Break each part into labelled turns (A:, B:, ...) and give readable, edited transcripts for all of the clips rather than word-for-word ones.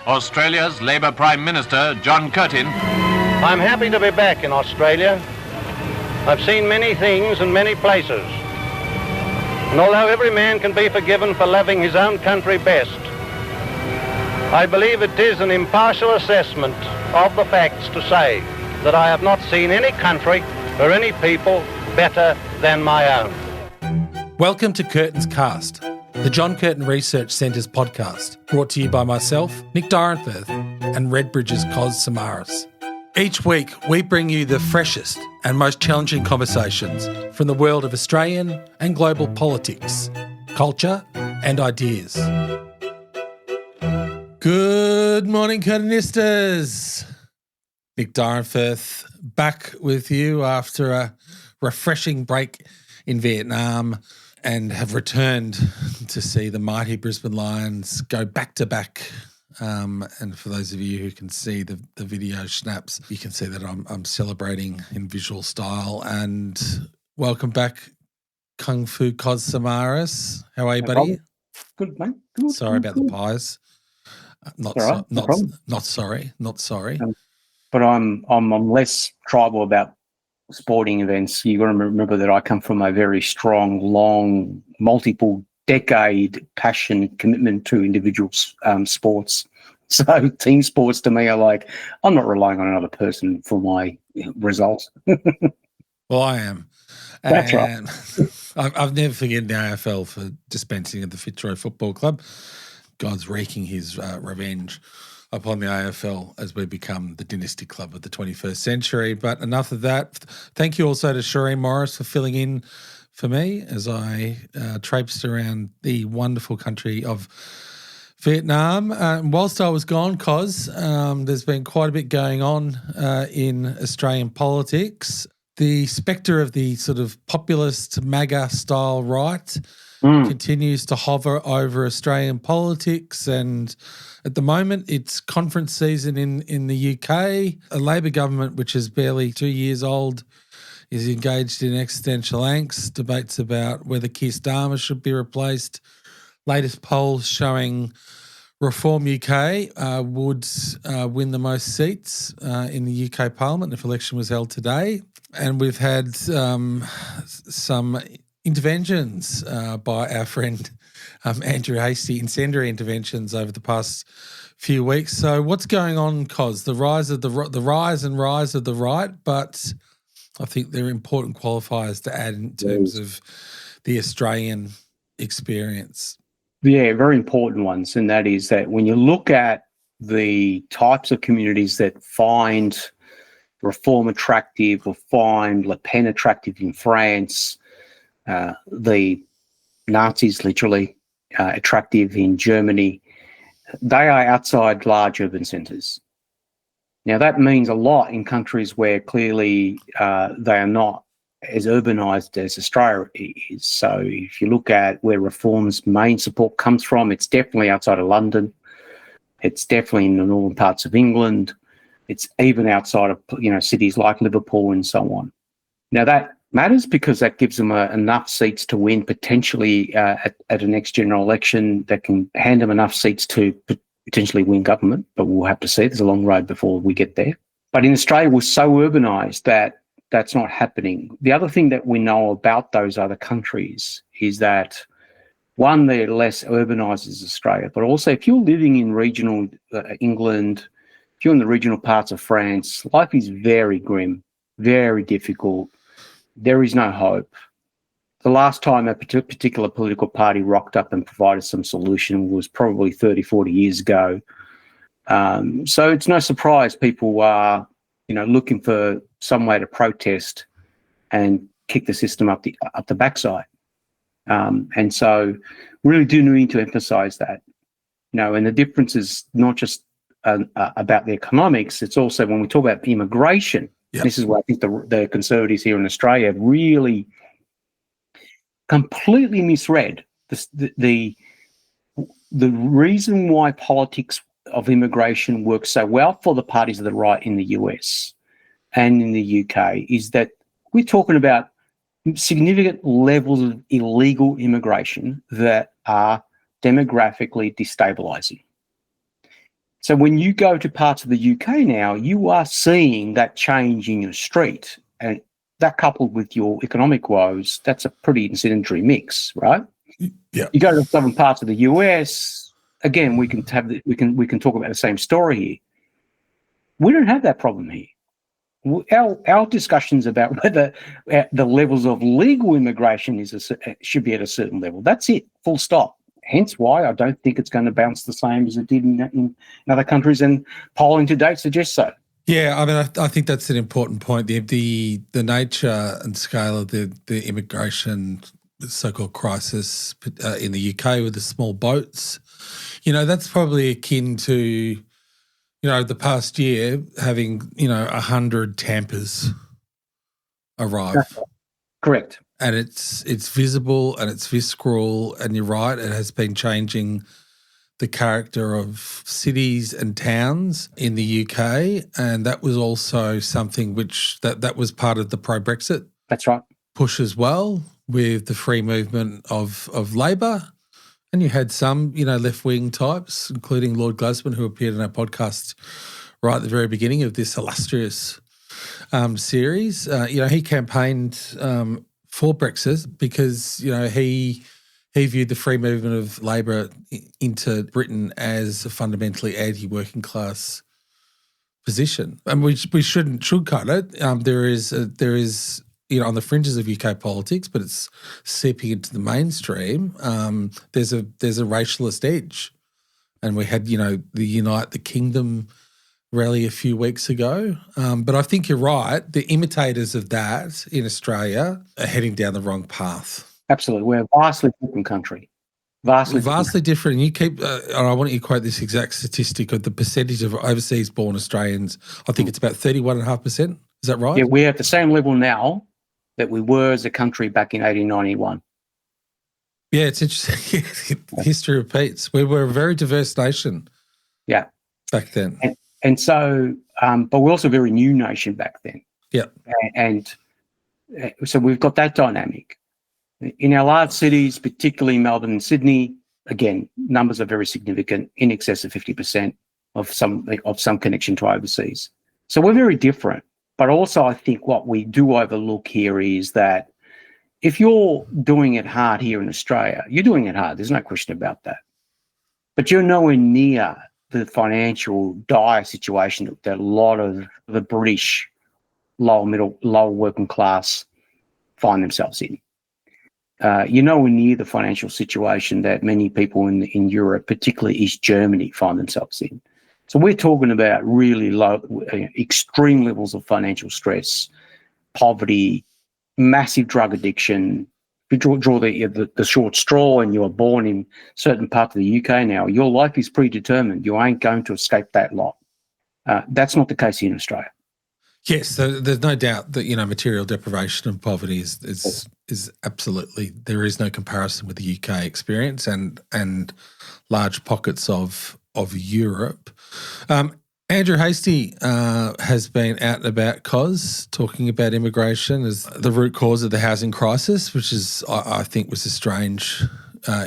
A: Australia's Labor Prime Minister, John Curtin.
B: I'm happy to be back in Australia. I've seen many things and many places. And although every man can be forgiven for loving his own country best, I believe it is an impartial assessment of the facts to say that I have not seen any country or any people better than my own.
C: Welcome to Curtin's Cast, the John Curtin Research Centre's podcast, brought to you by myself, Nick Dyrenfurth, and Redbridge's Kos Samaras. Each week, we bring you the freshest and most challenging conversations from the world of Australian and global politics, culture and ideas. Good morning, Curtinistas. Nick Dyrenfurth back with you after a refreshing break in Vietnam and have returned to see the mighty Brisbane Lions go back-to-back. And for those of you who can see the video snaps, you can see that I'm celebrating in visual style. And welcome back, Kung Fu Kos Samaras. How are you, buddy?
D: Good, mate. Good.
C: Sorry about the pies. Not sorry.
D: But I'm less tribal about sporting events. You've got to remember that I come from a very strong, long, multiple decade passion, commitment to individual sports. So team sports to me are like, I'm not relying on another person for my results.
C: Well, I am.
D: That's right.
C: I've never forgiven the AFL for dispensing at the Fitzroy Football Club. God's wreaking his revenge upon the AFL as we become the dynasty club of the 21st century. But enough of that. Thank you also to Shireen Morris for filling in for me as I traipsed around the wonderful country of Vietnam. Whilst I was gone, Kos, there's been quite a bit going on in Australian politics. The spectre of the sort of populist MAGA style right continues to hover over Australian politics, and at the moment it's conference season in the UK. A Labor government, which is barely 2 years old, is engaged in existential angst, debates about whether Keir Starmer should be replaced. Latest polls showing Reform UK would win the most seats in the UK Parliament if election was held today. And we've had some interventions by our friend Andrew Hastie, incendiary interventions over the past few weeks. So what's going on, Kos? The rise of the rise of the right, but I think there are important qualifiers to add in terms of the Australian experience.
D: Yeah, very important ones. And that is that when you look at the types of communities that find Reform attractive or find Le Pen attractive in France, the Nazis literally attractive in Germany, they are outside large urban centres. Now, that means a lot in countries where clearly they are not as urbanised as Australia is. So if you look at where Reform's main support comes from, it's definitely outside of London. It's definitely in the northern parts of England. It's even outside of, cities like Liverpool and so on. Now, that matters because that gives them enough seats to win potentially at a next general election that can hand them enough seats to potentially win government, but we'll have to see. There's a long road before we get there. But in Australia, we're so urbanised that that's not happening. The other thing that we know about those other countries is that, one, they're less urbanised as Australia, but also if you're living in regional England, if you're in the regional parts of France, life is very grim, very difficult. There is no hope. The last time a particular political party rocked up and provided some solution was probably 30, 40 years ago. So it's no surprise people are, looking for some way to protest and kick the system up the backside. And so really do need to emphasise that. And the difference is not just about the economics, it's also when we talk about immigration. Yep. This is where I think the Conservatives here in Australia have really completely misread the reason why politics of immigration works so well for the parties of the right in the US and in the UK is that we're talking about significant levels of illegal immigration that are demographically destabilising. So when you go to parts of the UK now, you are seeing that change in your street. And that coupled with your economic woes, that's a pretty incendiary mix, right?
C: Yeah.
D: You go to the southern parts of the US, again, we can talk about the same story here. We don't have that problem here. Our discussions about whether the levels of legal immigration should be at a certain level. That's it, full stop. Hence why I don't think it's going to bounce the same as it did in other countries, and polling to date suggests so.
C: Yeah, I mean, I think that's an important point. The nature and scale of the immigration so-called crisis in the UK with the small boats, that's probably akin to, the past year having, 100 tampers arrive.
D: Correct.
C: And it's visible and it's visceral, and you're right, it has been changing the character of cities and towns in the UK, and that was also something which that was part of the pro-Brexit
D: That's right.
C: push as well, with the free movement of Labor. And you had some, left-wing types, including Lord Glasman, who appeared in our podcast right at the very beginning of this illustrious series. He campaigned for Brexit because, he viewed the free movement of Labor into Britain as a fundamentally anti-working class position. And we shouldn't sugarcoat it. There is on the fringes of UK politics, but it's seeping into the mainstream. There's a racialist edge, and we had the Unite the Kingdom rally a few weeks ago. But I think you're right. The imitators of that in Australia are heading down the wrong path.
D: Absolutely, we're a vastly different country. Vastly
C: different. And you keep, and I want you to quote this exact statistic of the percentage of overseas-born Australians. I think it's about 31.5%. Is that right?
D: Yeah, we're at the same level now that we were as a country back in 1891.
C: Yeah, it's interesting. History repeats. We were a very diverse nation.
D: Yeah.
C: Back then.
D: And so, but we're also a very new nation back then.
C: Yeah.
D: And so we've got that dynamic. In our large cities, particularly Melbourne and Sydney, again, numbers are very significant, in excess of 50% of some connection to overseas. So we're very different. But also I think what we do overlook here is that if you're doing it hard here in Australia, you're doing it hard. There's no question about that. But you're nowhere near the financial dire situation that a lot of the British lower working class find themselves in. You're nowhere near the financial situation that many people in Europe, particularly East Germany, find themselves in. So we're talking about really low, extreme levels of financial stress, poverty, massive drug addiction. If you draw the short straw and you are born in certain parts of the UK now, your life is predetermined. You ain't going to escape that lot. That's not the case in Australia.
C: Yes, so there's no doubt that material deprivation and poverty is absolutely, there is no comparison with the UK experience and large pockets of Europe. Andrew Hastie has been out and about, Kos, talking about immigration as the root cause of the housing crisis, which is, I think, was a strange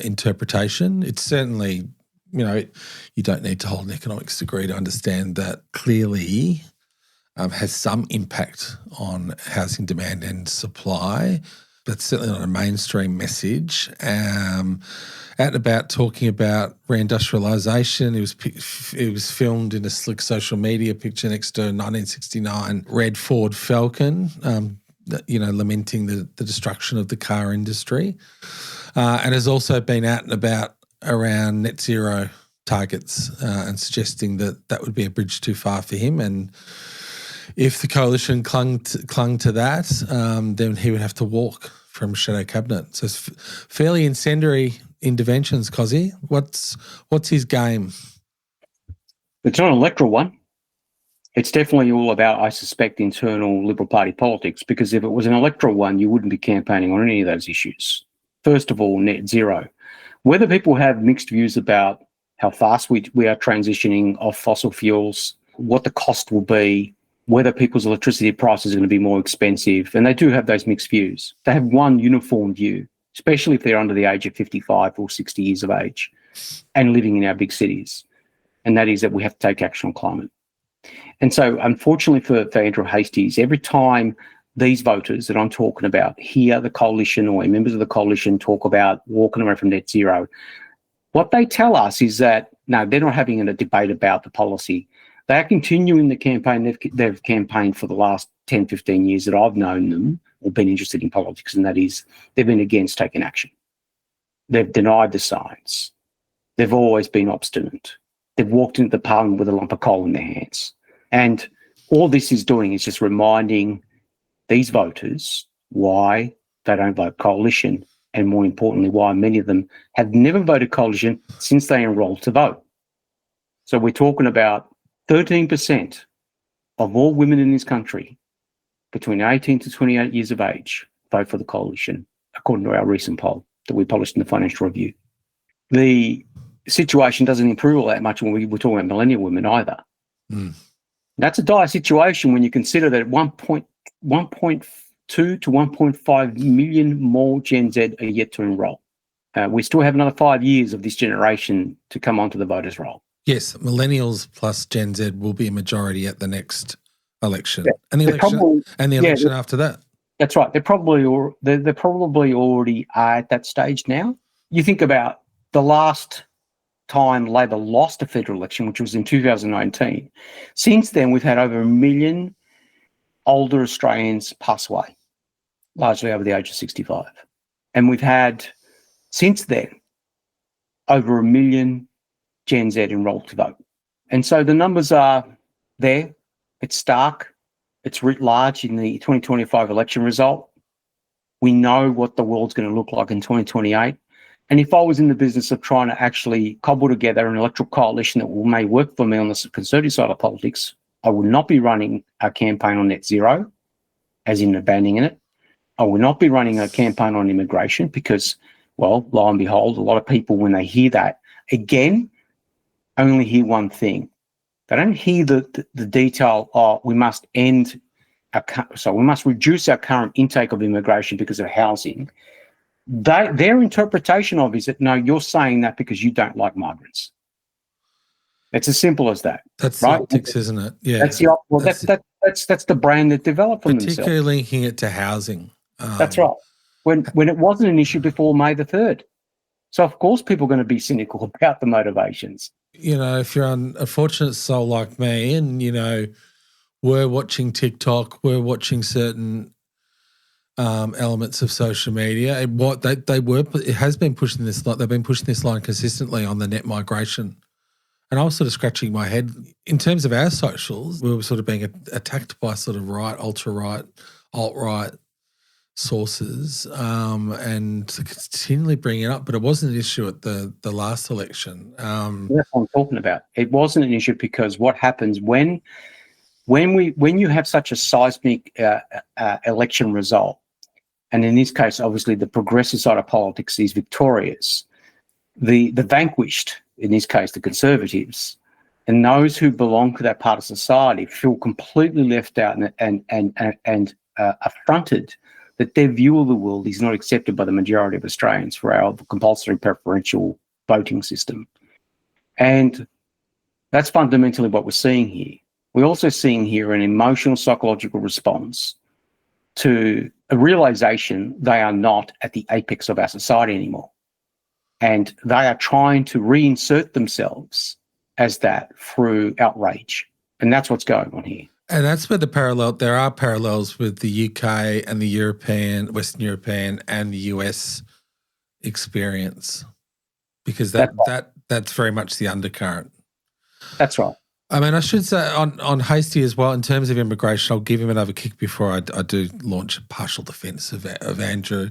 C: interpretation. It's certainly, you don't need to hold an economics degree to understand that clearly has some impact on housing demand and supply, but certainly not a mainstream message. Out and about talking about reindustrialisation. It was filmed in a slick social media picture next to a 1969 red Ford Falcon, lamenting the destruction of the car industry, and has also been out and about around net zero targets and suggesting that would be a bridge too far for him. And if the coalition clung to that, then he would have to walk from shadow cabinet. So it's fairly incendiary interventions, Kosy. What's his game?
D: It's not an electoral one. It's definitely all about, I suspect, internal Liberal Party politics, because if it was an electoral one, you wouldn't be campaigning on any of those issues. First of all, net zero. Whether people have mixed views about how fast we are transitioning off fossil fuels, what the cost will be, whether people's electricity prices are going to be more expensive, and they do have those mixed views. They have one uniform view, especially if they're under the age of 55 or 60 years of age and living in our big cities. and that is that we have to take action on climate. And so, unfortunately for Andrew Hastie, every time these voters that I'm talking about hear the coalition or members of the coalition talk about walking away from net zero, what they tell us is that, no, they're not having a debate about the policy. They are continuing the campaign. They've campaigned for the last 10, 15 years that I've known them or been interested in politics, and that is they've been against taking action. They've denied the science. They've always been obstinate. They've walked into the parliament with a lump of coal in their hands. And all this is doing is just reminding these voters why they don't vote coalition, and more importantly, why many of them have never voted coalition since they enrolled to vote. So we're talking about 13% of all women in this country between 18 to 28 years of age vote for the coalition, according to our recent poll that we published in the Financial Review. The situation doesn't improve all that much when we're talking about millennial women either. That's a dire situation when you consider that 1.2 to 1.5 million more Gen Z are yet to enrol. We still have another 5 years of this generation to come onto the voters' roll.
C: Yes, millennials plus Gen Z will be a majority at the next election,
D: Yeah,
C: and the election after that. That's
D: right. They're probably already are at that stage now. You think about the last time Labor lost a federal election, which was in 2019. Since then, we've had over 1 million older Australians pass away, largely over the age of 65. And we've had, since then, over 1 million Gen Z enrolled to vote. And so the numbers are there. It's stark. It's writ large in the 2025 election result. We know what the world's going to look like in 2028. And if I was in the business of trying to actually cobble together an electoral coalition that may work for me on the conservative side of politics, I would not be running a campaign on net zero, as in abandoning it. I would not be running a campaign on immigration because, well, lo and behold, a lot of people, when they hear that, again, only hear one thing. They don't hear the detail, we must we must reduce our current intake of immigration because of housing. Their interpretation of it is that, no, you're saying that because you don't like migrants. It's as simple as that.
C: That's
D: right?
C: optics, isn't it? Yeah.
D: That's the brand they've developed for themselves.
C: Particularly linking it to housing.
D: That's right. When it wasn't an issue before May the 3rd. So, of course, people are going to be cynical about the motivations.
C: You know, if you're an unfortunate soul like me and, you know, we're watching TikTok, we're watching certain elements of social media, and it has been pushing this, like they've been pushing this line consistently on the net migration. And I was sort of scratching my head. In terms of our socials, we were sort of being attacked by sort of right, ultra-right, alt-right sources and continually bringing it up, but it wasn't an issue at the last election.
D: That's what I'm talking about. It wasn't an issue because what happens when you have such a seismic election result, and in this case, obviously, the progressive side of politics is victorious, the vanquished, in this case, the Conservatives, and those who belong to that part of society feel completely left out and affronted that their view of the world is not accepted by the majority of Australians for our compulsory preferential voting system. And that's fundamentally what we're seeing here. We're also seeing here an emotional, psychological response to a realization they are not at the apex of our society anymore. And they are trying to reinsert themselves as that through outrage. And that's what's going on here.
C: And that's where there are parallels with the UK and the Western European and the US experience, because that's very much the undercurrent.
D: That's right.
C: I mean, I should say on Hastie as well, in terms of immigration, I'll give him another kick before I do launch a partial defence of Andrew.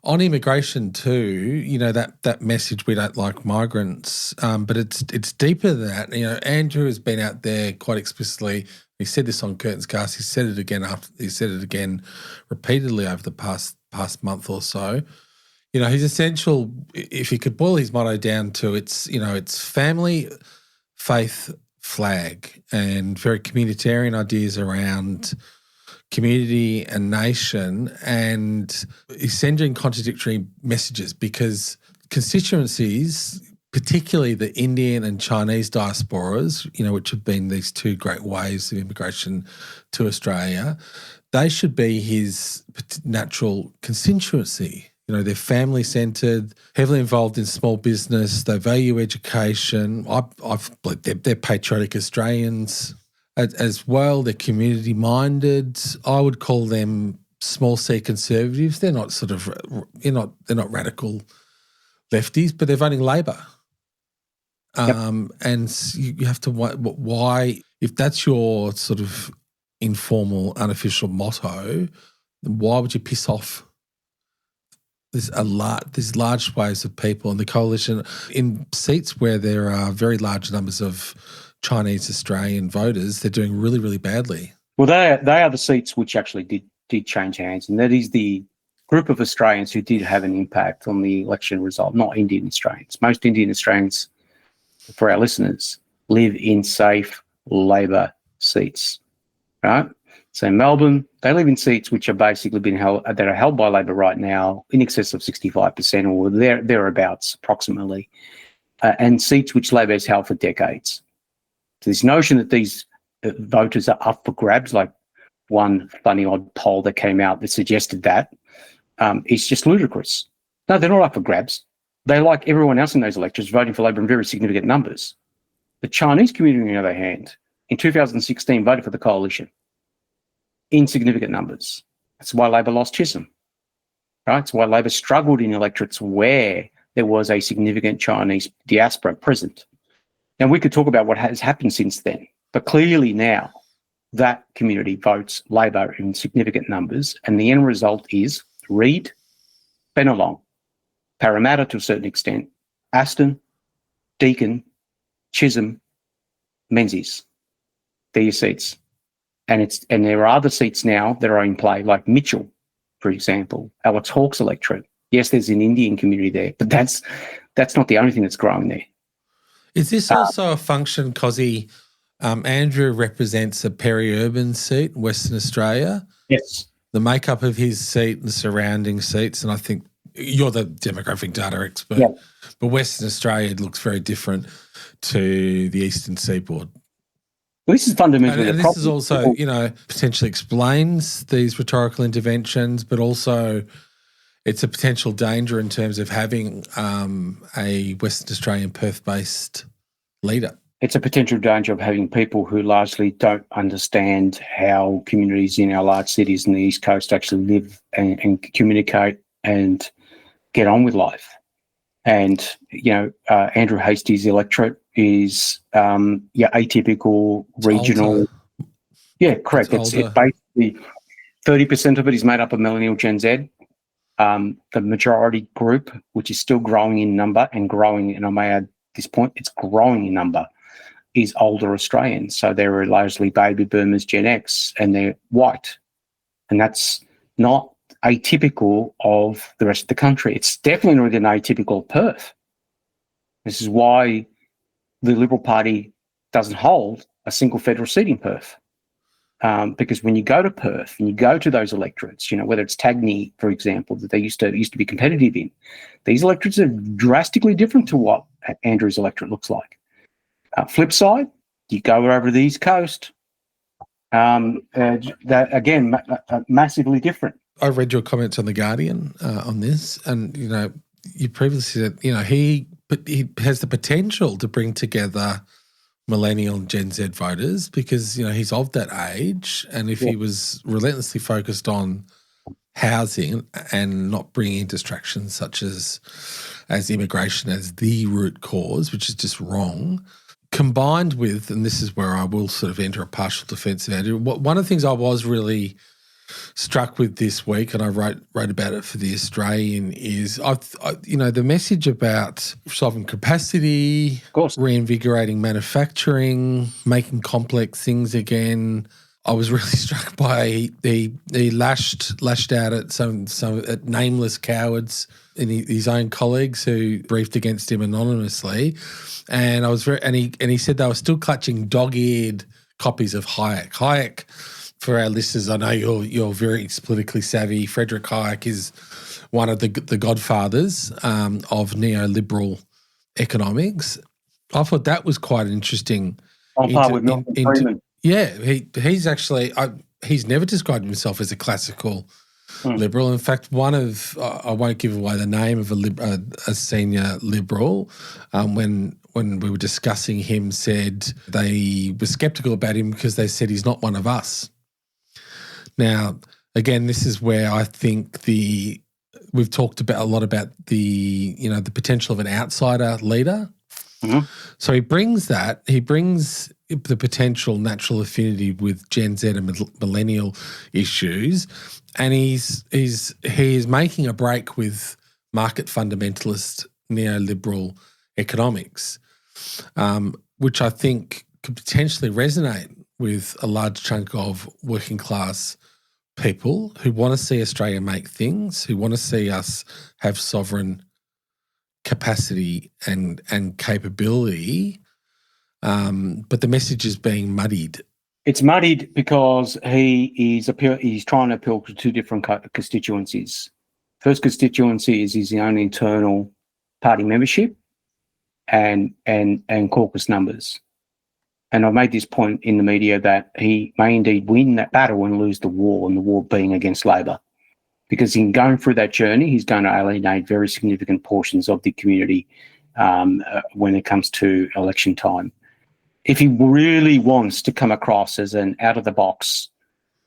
C: On immigration too, you know, that message, we don't like migrants, but it's deeper than that. You know, Andrew has been out there quite explicitly. He said this on Curtin's cast. He said it again repeatedly over the past month or so. You know, his essential, if you could boil his motto down to, it's family, faith, flag, and very communitarian ideas around community and nation, and he's sending contradictory messages because constituencies particularly the Indian and Chinese diasporas, which have been these two great waves of immigration to Australia, they should be his natural constituency. They're family-centred, heavily involved in small business. They value education. They're patriotic Australians as well. They're community-minded. I would call them small C conservatives. They're not they're not radical lefties, but they're voting Labor.
D: Yep.
C: And you have to why, if that's your sort of informal, unofficial motto, then why would you piss off there's large swathes of people in the coalition in seats where there are very large numbers of Chinese Australian voters? They're doing really, really badly.
D: Well, they are the seats which actually did change hands, and that is the group of Australians who did have an impact on the election result, not Indian Australians. Most Indian Australians, for our listeners, live in safe Labor seats, right? So in Melbourne, they live in seats which are basically that are held by Labor right now in excess of 65% or thereabouts approximately, and seats which Labor has held for decades. So this notion that these voters are up for grabs, like one funny odd poll that came out that suggested that, is just ludicrous. No, they're not up for grabs. They, like everyone else in those electorates, voting for Labor in very significant numbers. The Chinese community, on the other hand, in 2016 voted for the coalition in significant numbers. That's why Labor lost Chisholm, right? It's why Labor struggled in electorates where there was a significant Chinese diaspora present. Now, we could talk about what has happened since then, but clearly now that community votes Labor in significant numbers, and the end result is Reid, Bennelong, Parramatta to a certain extent, Aston, Deakin, Chisholm, Menzies. They're your seats. And there are other seats now that are in play, like Mitchell, for example, Alex Hawke's electorate. Yes, there's an Indian community there, but that's not the only thing that's growing there.
C: Is this also a function, Kosy? Andrew represents a peri-urban seat in Western Australia.
D: Yes.
C: The makeup of his seat, the surrounding seats, and I think you're the demographic data expert,
D: yeah.
C: But Western Australia looks very different to the Eastern Seaboard.
D: Well, this is fundamentally
C: and this is also, potentially explains these rhetorical interventions, but also it's a potential danger in terms of having a Western Australian Perth-based leader.
D: It's a potential danger of having people who largely don't understand how communities in our large cities in the East Coast actually live and communicate and get on with life. And, Andrew Hastie's electorate is atypical, regional. Yeah, correct. It's basically 30% of it is made up of millennial Gen Z. The majority group, which is still growing in number and I may add this point, it's growing in number, is older Australians. So they're largely baby boomers, Gen X, and they're white. And that's not atypical of the rest of the country. It's definitely not atypical of Perth. This is why the Liberal Party doesn't hold a single federal seat in Perth. Because when you go to Perth and you go to those electorates, whether it's Tagney, for example, that they used to be competitive in, these electorates are drastically different to what Andrew's electorate looks like. Flip side, you go over to the East Coast, that again, massively different.
C: I read your comments on The Guardian on this, and, you previously said, he has the potential to bring together millennial and Gen Z voters because, he's of that age, and if he was relentlessly focused on housing and not bringing in distractions such as immigration as the root cause, which is just wrong, combined with, and this is where I will sort of enter a partial defence of Andrew, one of the things I was really struck with this week, and I wrote about it for The Australian, is the message about sovereign capacity,
D: of course,
C: reinvigorating manufacturing, making complex things again. I was really struck by he lashed out at some at nameless cowards and his own colleagues who briefed against him anonymously, and he said they were still clutching dog-eared copies of Hayek. Hayek, for our listeners, I know you're very politically savvy. Friedrich Hayek is one of the godfathers of neoliberal economics. I thought that was quite interesting.
D: On par with Milton Friedman.
C: Yeah, he's actually he's never described himself as a classical Liberal. In fact, I won't give away the name of a senior Liberal, when we were discussing him, said they were sceptical about him because they said he's not one of us. Now, again, this is where I think we've talked a lot about the potential of an outsider leader. Mm-hmm. So he brings the potential natural affinity with Gen Z and millennial issues, and he is making a break with market fundamentalist neoliberal economics, which I think could potentially resonate with a large chunk of working class people who want to see Australia make things, who want to see us have sovereign capacity and capability, but the message is being muddied.
D: It's muddied because he's trying to appeal to two different constituencies. First constituency is his own internal party membership and caucus numbers. And I've made this point in the media that he may indeed win that battle and lose the war, and the war being against Labor. Because in going through that journey, he's going to alienate very significant portions of the community when it comes to election time. If he really wants to come across as an out-of-the-box,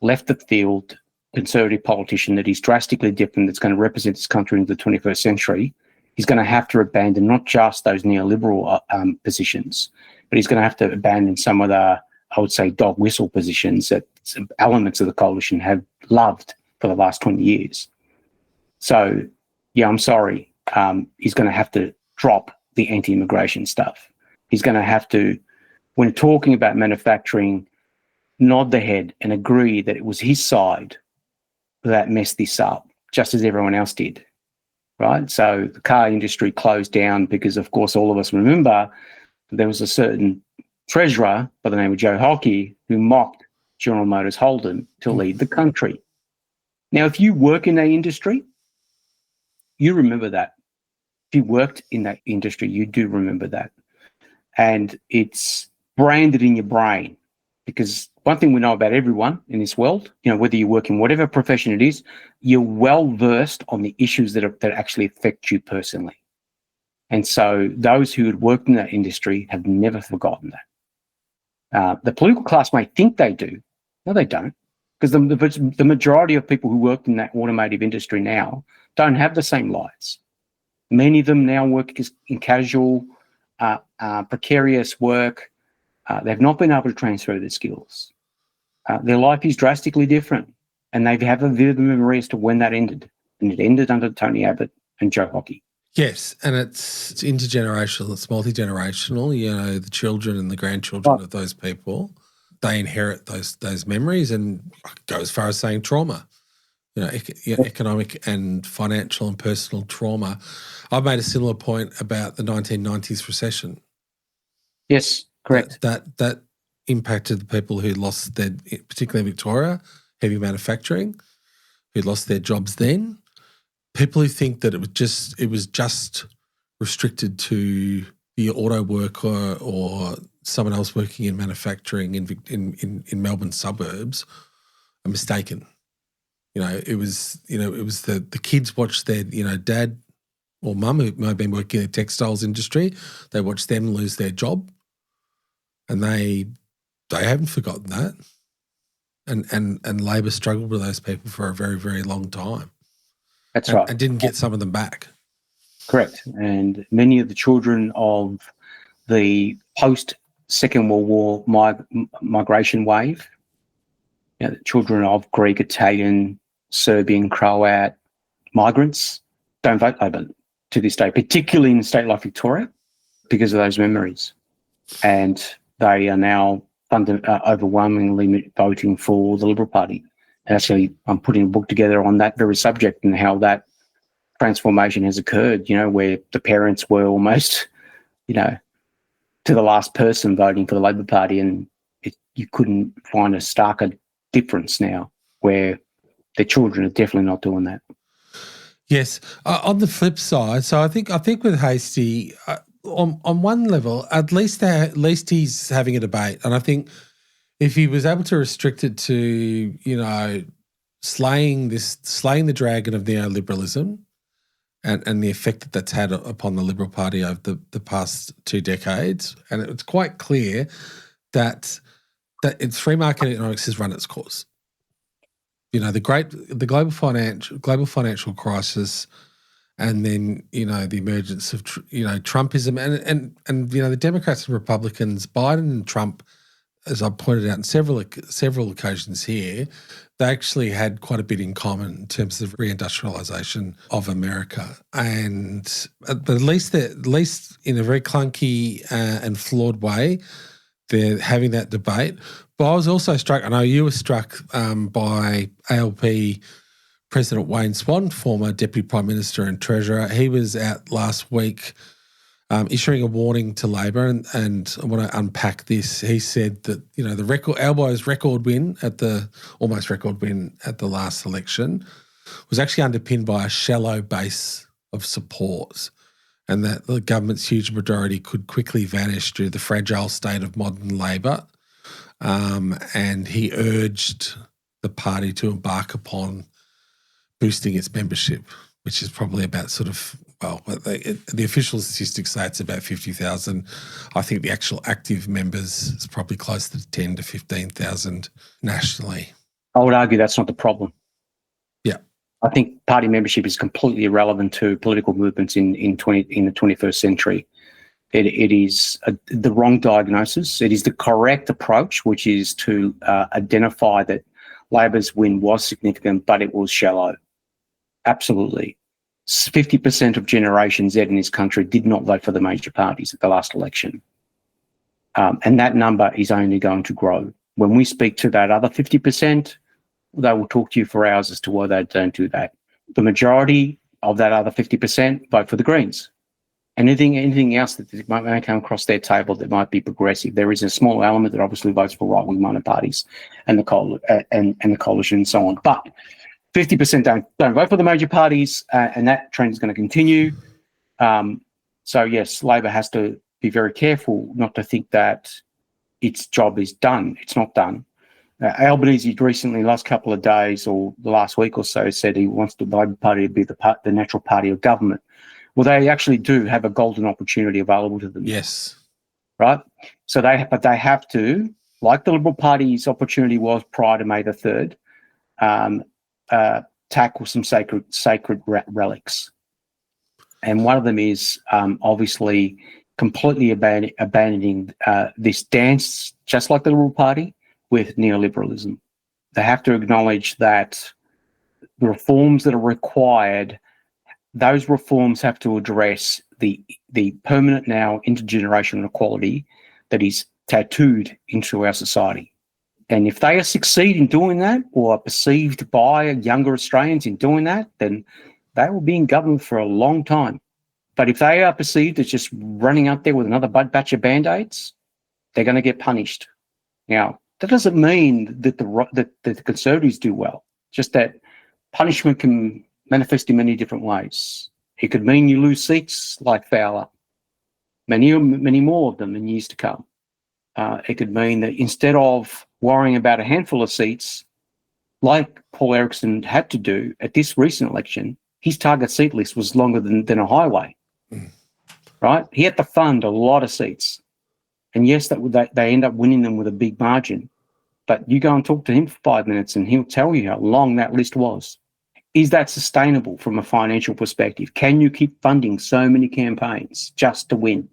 D: left-of-field conservative politician that is drastically different, that's going to represent this country in the 21st century, he's going to have to abandon not just those neoliberal positions, but he's going to have to abandon some of the, I would say, dog whistle positions that some elements of the coalition have loved for the last 20 years. So, yeah, I'm sorry. He's going to have to drop the anti-immigration stuff. He's going to have to, when talking about manufacturing, nod the head and agree that it was his side that messed this up, just as everyone else did, right? So the car industry closed down because, of course, all of us remember there was a certain treasurer by the name of Joe Hockey who mocked General Motors Holden to lead the country. Now, if you work in that industry, you remember that. If you worked in that industry, you do remember that. And it's branded in your brain, because one thing we know about everyone in this world, whether you work in whatever profession it is, you're well versed on the issues that actually affect you personally. And so those who had worked in that industry have never forgotten that. The political class may think they do. No, they don't. Because the majority of people who work in that automotive industry now don't have the same lives. Many of them now work in casual, precarious work. They've not been able to transfer their skills. Their life is drastically different, and they have a vivid memory as to when that ended. And it ended under Tony Abbott and Joe Hockey.
C: Yes, and it's intergenerational, it's multi-generational. The children and the grandchildren of those people, they inherit those memories, and go as far as saying trauma, economic and financial and personal trauma. I've made a similar point about the 1990s recession.
D: Yes, correct.
C: That impacted the people who lost their, particularly in Victoria, heavy manufacturing, who lost their jobs then. People who think that it was just restricted to the auto worker or someone else working in manufacturing in Melbourne suburbs are mistaken. It was the kids watched their dad or mum who might have been working in the textiles industry. They watched them lose their job, and they haven't forgotten that. And Labor struggled with those people for a very, very long time.
D: That's right.
C: And didn't get some of them back. Correct.
D: And many of the children of the post-Second World War migration wave, the children of Greek, Italian, Serbian, Croat migrants don't vote Labor to this day, particularly in a state like Victoria, because of those memories. And they are now overwhelmingly voting for the Liberal Party. Actually, I'm putting a book together on that very subject and how that transformation has occurred, where the parents were almost, to the last person voting for the Labor Party, and you couldn't find a starker difference now where the children are definitely not doing that.
C: Yes. On the flip side, so I think with Hastie, on one level, at least he's having a debate, and I think if he was able to restrict it to slaying the dragon of neoliberalism and the effect that that's had upon the Liberal Party over the past 2 decades, and it's quite clear that it's free market economics has run its course. The global financial crisis. And then, the emergence of, Trumpism and the Democrats and Republicans, Biden and Trump, as I pointed out in several occasions here, they actually had quite a bit in common in terms of reindustrialization of America. But at least in a very clunky and flawed way, they're having that debate. But I was also struck, I know you were struck by ALP President Wayne Swan, former Deputy Prime Minister and Treasurer. He was out last week issuing a warning to Labor, and I want to unpack this. He said that, Albo's almost record win at the last election was actually underpinned by a shallow base of support, and that the government's huge majority could quickly vanish due to the fragile state of modern Labor. And he urged the party to embark upon boosting its membership, which is probably about the official statistics say it's about 50,000. I think the actual active members is probably closer to 10 to 15,000 nationally.
D: I would argue that's not the problem.
C: Yeah.
D: I think party membership is completely irrelevant to political movements in the 21st century. It is the wrong diagnosis. It is the correct approach, which is to identify that Labor's win was significant, but it was shallow. Absolutely. 50% of Generation Z in this country did not vote for the major parties at the last election. And that number is only going to grow. When we speak to that other 50%, they will talk to you for hours as to why they don't do that. The majority of that other 50% vote for the Greens. Anything else that might come across their table that might be progressive. There is a small element that obviously votes for right-wing minor parties and the coalition and so on. But 50% don't vote for the major parties, and that trend is going to continue. So yes, Labor has to be very careful not to think that its job is done. It's not done. Albanese recently, last couple of days or the last week or so, said he wants the Labor Party to be the natural party of government. Well, they actually do have a golden opportunity available to them.
C: Yes.
D: Right? So they have to, like the Liberal Party's opportunity was prior to May the 3rd, tackle some sacred relics. And one of them is obviously completely abandoning this dance, just like the Liberal Party, with neoliberalism. They have to acknowledge that the reforms that are required, those reforms have to address the permanent now intergenerational inequality that is tattooed into our society. And if they succeed in doing that, or are perceived by younger Australians in doing that, then they will be in government for a long time. But if they are perceived as just running out there with another batch of Band-Aids, they're going to get punished. Now, that doesn't mean that the Conservatives do well, just that punishment can manifest in many different ways. It could mean you lose seats like Fowler, many more of them in years to come. It could mean that instead of worrying about a handful of seats, like Paul Erickson had to do at this recent election, his target seat list was longer than a highway, right? He had to fund a lot of seats. And yes, they end up winning them with a big margin. But you go and talk to him for 5 minutes and he'll tell you how long that list was. Is that sustainable from a financial perspective? Can you keep funding so many campaigns just to win?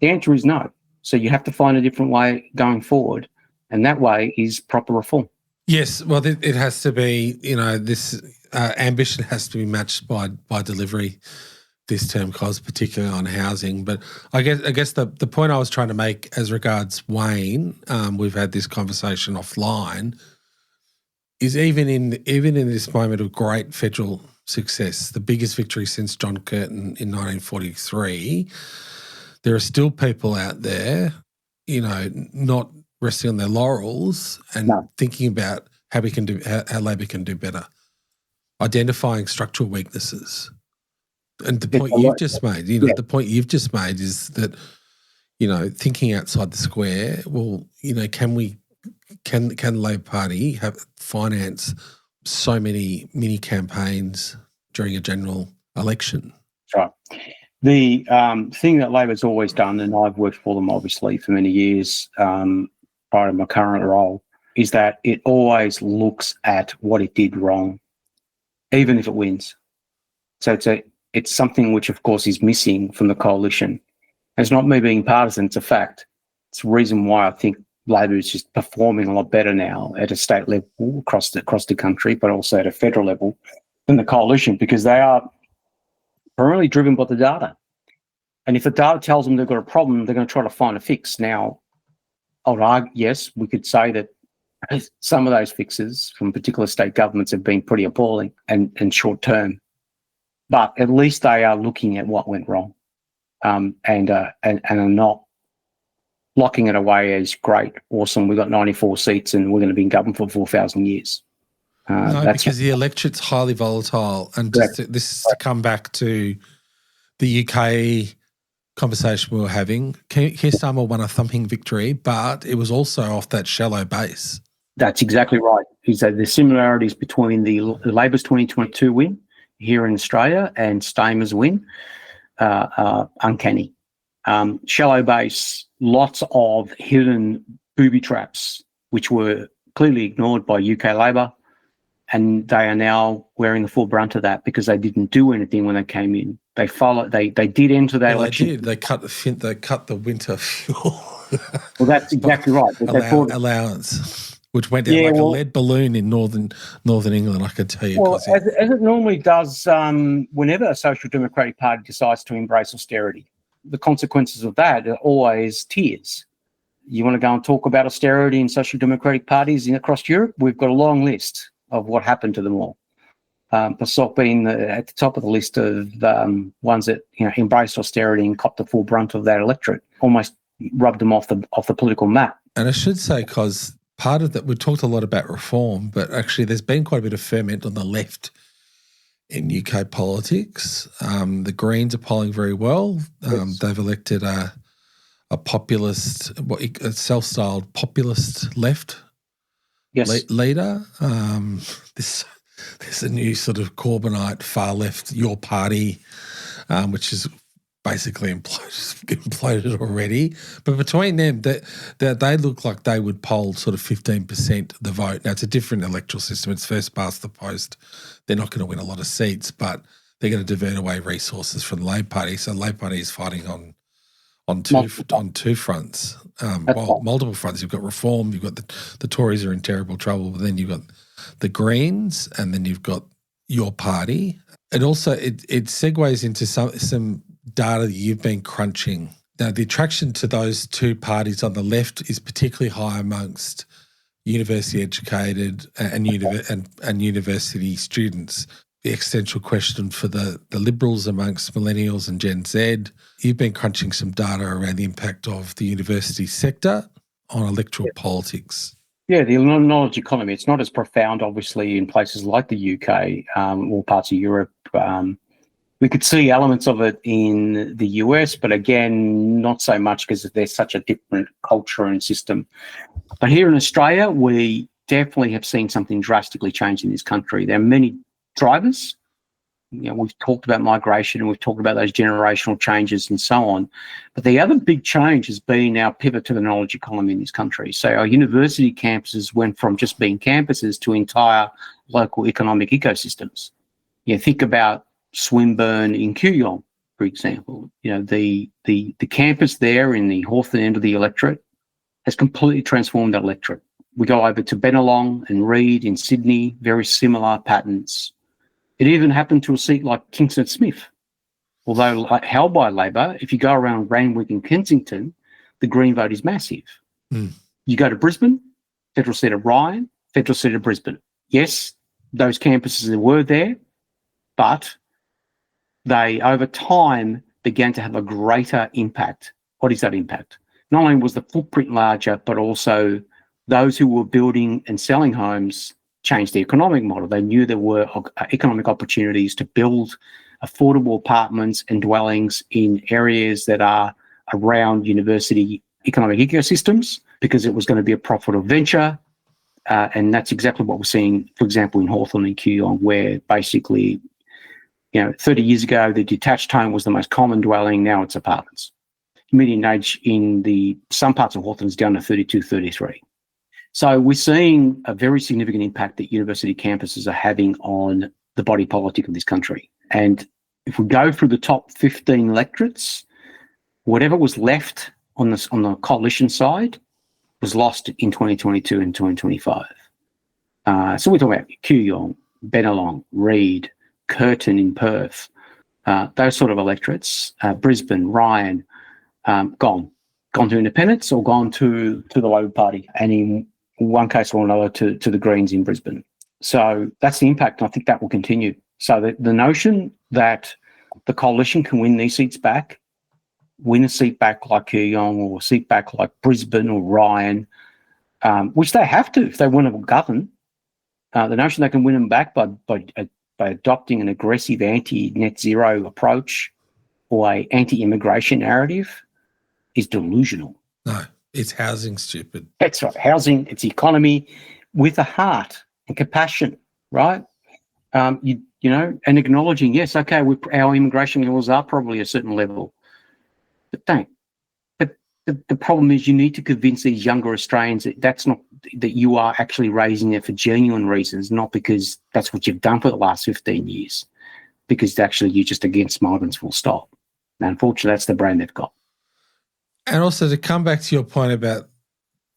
D: The answer is no. So you have to find a different way going forward. And that way is proper reform.
C: Yes, well, it has to be, this ambition has to be matched by delivery this term, Kos, particularly on housing. But I guess the point I was trying to make as regards Wayne, we've had this conversation offline, is even in this moment of great federal success, the biggest victory since John Curtin in 1943, there are still people out there, not resting on their laurels and thinking about how Labor can do better, identifying structural weaknesses, And the point you've just made, the point you've just made is that, thinking outside the square, well, can the Labor Party finance so many mini campaigns during a general election?
D: That's right. The thing that Labor's always done, and I've worked for them obviously for many years prior to my current role, is that it always looks at what it did wrong, even if it wins. So it's something which, of course, is missing from the coalition. It's not me being partisan, it's a fact. It's the reason why I think Labor is just performing a lot better now at a state level across the country, but also at a federal level than the coalition, because they are primarily driven by the data. And if the data tells them they've got a problem, they're going to try to find a fix. Now, yes, we could say that some of those fixes from particular state governments have been pretty appalling and short term, but at least they are looking at what went wrong and are not locking it away as great, awesome, we've got 94 seats and we're going to be in government for 4,000 years.
C: Because the electorate's highly volatile. And this is to come back to the UK conversation we were having. Keir Starmer won a thumping victory, but it was also off that shallow base.
D: That's exactly right. Is that the similarities between the Labor's 2022 win here in Australia and Starmer's win are uncanny. Shallow base, lots of hidden booby traps, which were clearly ignored by UK Labor, and they are now wearing the full brunt of that because they didn't do anything when they came in. They followed. They did enter that election.
C: They did. They cut the winter fuel.
D: Well, that's exactly right.
C: Allowance, which went down a lead balloon in northern England, I can tell you.
D: Well, as it normally does, whenever a Social Democratic Party decides to embrace austerity, the consequences of that are always tears. You want to go and talk about austerity in Social Democratic parties across Europe? We've got a long list of what happened to them all. PASOK being at the top of the list of ones that embraced austerity and copped the full brunt of that electorate, almost rubbed them off the political map.
C: And I should say, because part of that, we talked a lot about reform, but actually there's been quite a bit of ferment on the left in UK politics. The Greens are polling very well.
D: Yes.
C: They've elected a populist, a self-styled populist left leader. There's a new sort of Corbynite far left, Your Party, which is basically imploded already. But between them, they look like they would poll sort of 15% the vote. Now, it's a different electoral system. It's first past the post. They're not going to win a lot of seats, but they're going to divert away resources from the Labor Party. So the Labor Party is fighting on two fronts, multiple fronts. You've got reform, you've got the Tories are in terrible trouble, but then you've got the Greens, and then you've got Your Party. It also it segues into some data that you've been crunching. Now, the attraction to those two parties on the left is particularly high amongst university educated and university students. The existential question for the Liberals amongst millennials and Gen Z. You've been crunching some data around the impact of the university sector on electoral politics.
D: Yeah, the knowledge economy, it's not as profound, obviously, in places like the UK or parts of Europe. We could see elements of it in the US, but again, not so much because there's such a different culture and system. But here in Australia, we definitely have seen something drastically change in this country. There are many drivers. We've talked about migration and we've talked about those generational changes and so on. But the other big change has been our pivot to the knowledge economy in this country. So our university campuses went from just being campuses to entire local economic ecosystems. Think about Swinburne in Kooyong, for example. The campus there in the Hawthorn end of the electorate has completely transformed that electorate. We go over to Bennelong and Reid in Sydney, very similar patterns. It even happened to a seat like Kingston Smith. Although held by Labor, if you go around Randwick and Kensington, the Green vote is massive. You go to Brisbane, federal seat of Ryan, federal seat of Brisbane. Yes, those campuses were there, but they, over time, began to have a greater impact. What is that impact? Not only was the footprint larger, but also those who were building and selling homes changed the economic model. They knew there were economic opportunities to build affordable apartments and dwellings in areas that are around university economic ecosystems because it was going to be a profitable venture. And that's exactly what we're seeing, for example, in Hawthorn and Kooyong, where basically, 30 years ago, the detached home was the most common dwelling. Now it's apartments. Median age in some parts of Hawthorn is down to 32, 33. So we're seeing a very significant impact that university campuses are having on the body politic of this country. And if we go through the top 15 electorates, whatever was left on the coalition side was lost in 2022 and 2025. So we're talking about Kooyong, Bennelong, Reid, Curtin in Perth, those sort of electorates, Brisbane, Ryan, gone to independents or gone to the Labor Party, and in one case or another to the Greens in Brisbane. So that's the impact, and I think that will continue. So the notion that the coalition can win these seats back, win a seat back like Kooyong or a seat back like Brisbane or Ryan, which they have to if they want to govern, the notion they can win them back by adopting an aggressive anti-net zero approach or an anti-immigration narrative is delusional.
C: No, it's housing stupid.
D: That's right. Housing, it's economy with a heart and compassion, right? And acknowledging, yes, okay, our immigration laws are probably a certain level, but don't. But the problem is you need to convince these younger Australians that you are actually raising it for genuine reasons, not because that's what you've done for the last 15 years, because actually you're just against migrants full stop. And unfortunately, that's the brand they've got.
C: And also to come back to your point about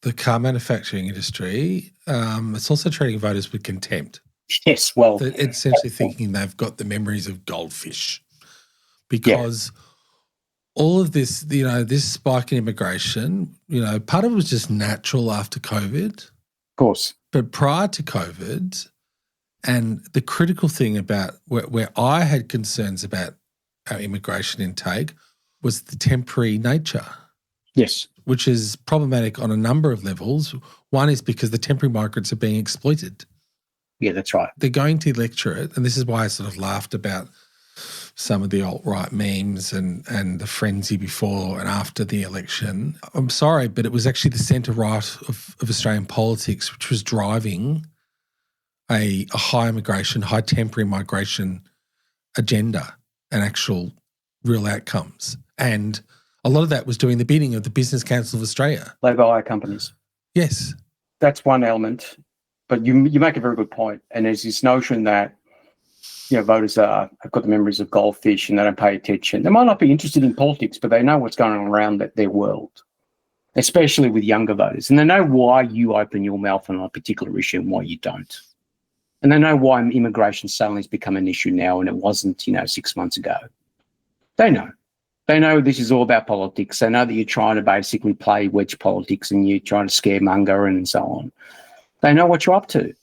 C: the car manufacturing industry, it's also treating voters with contempt.
D: Yes, well.
C: It's essentially thinking they've got the memories of goldfish because all of this, this spike in immigration, part of it was just natural after COVID.
D: Of course.
C: But prior to COVID, and the critical thing about where I had concerns about our immigration intake was the temporary nature.
D: Yes.
C: Which is problematic on a number of levels. One is because the temporary migrants are being exploited.
D: Yeah, that's right.
C: They're going to the electorate, and this is why I sort of laughed about some of the alt-right memes and the frenzy before and after the election. I'm sorry, but it was actually the centre-right of Australian politics which was driving a high immigration, high temporary migration agenda and actual real outcomes. And a lot of that was doing the bidding of the Business Council of Australia.
D: Labour hire companies.
C: Yes.
D: That's one element. But you make a very good point. And there's this notion that, voters have got the memories of goldfish and they don't pay attention. They might not be interested in politics, but they know what's going on around their world, especially with younger voters. And they know why you open your mouth on a particular issue and why you don't. And they know why immigration suddenly has become an issue now and it wasn't, 6 months ago. They know. They know this is all about politics. They know that you're trying to basically play wedge politics and you're trying to scaremonger and so on. They know what you're up to.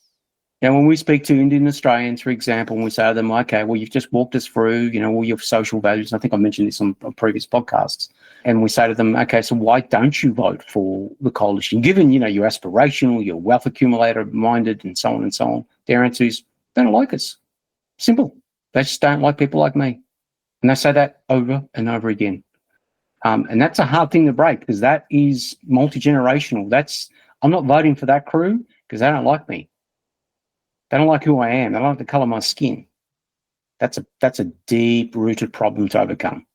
D: When we speak to Indian Australians, for example, and we say to them, okay, well, you've just walked us through, all your social values. I think I mentioned this on previous podcasts. And we say to them, okay, so why don't you vote for the coalition? Given, you're aspirational, you're wealth accumulator minded and so on and so on. Their answer is, they don't like us. Simple. They just don't like people like me. And they say that over and over again. And that's a hard thing to break because that is multi-generational. I'm not voting for that crew because they don't like me. They don't like who I am. They don't like the colour of my skin. That's a deep-rooted problem to overcome.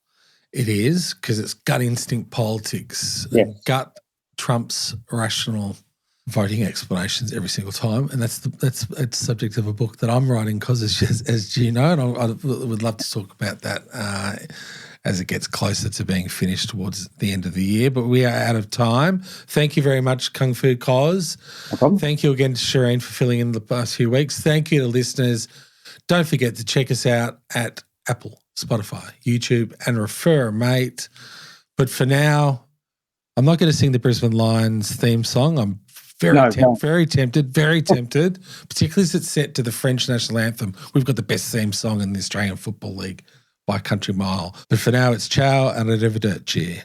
D: It is, because it's gut instinct politics.
C: Yeah. Gut trumps rational voting explanations every single time, and it's the subject of a book that I'm writing, Kos, as you know, and I would love to talk about that as it gets closer to being finished towards the end of the year. But we are out of time. Thank you very much, Kung Fu Kos.
D: No problem.
C: Thank you again to Shireen for filling in the past few weeks. Thank you to listeners. Don't forget to check us out at Apple, Spotify, YouTube, and refer a mate. But for now, I'm not going to sing the Brisbane Lions theme song. I'm very tempted, particularly as it's set to the French national anthem. We've got the best theme song in the Australian Football League by country mile. But for now, it's ciao and arrivederci.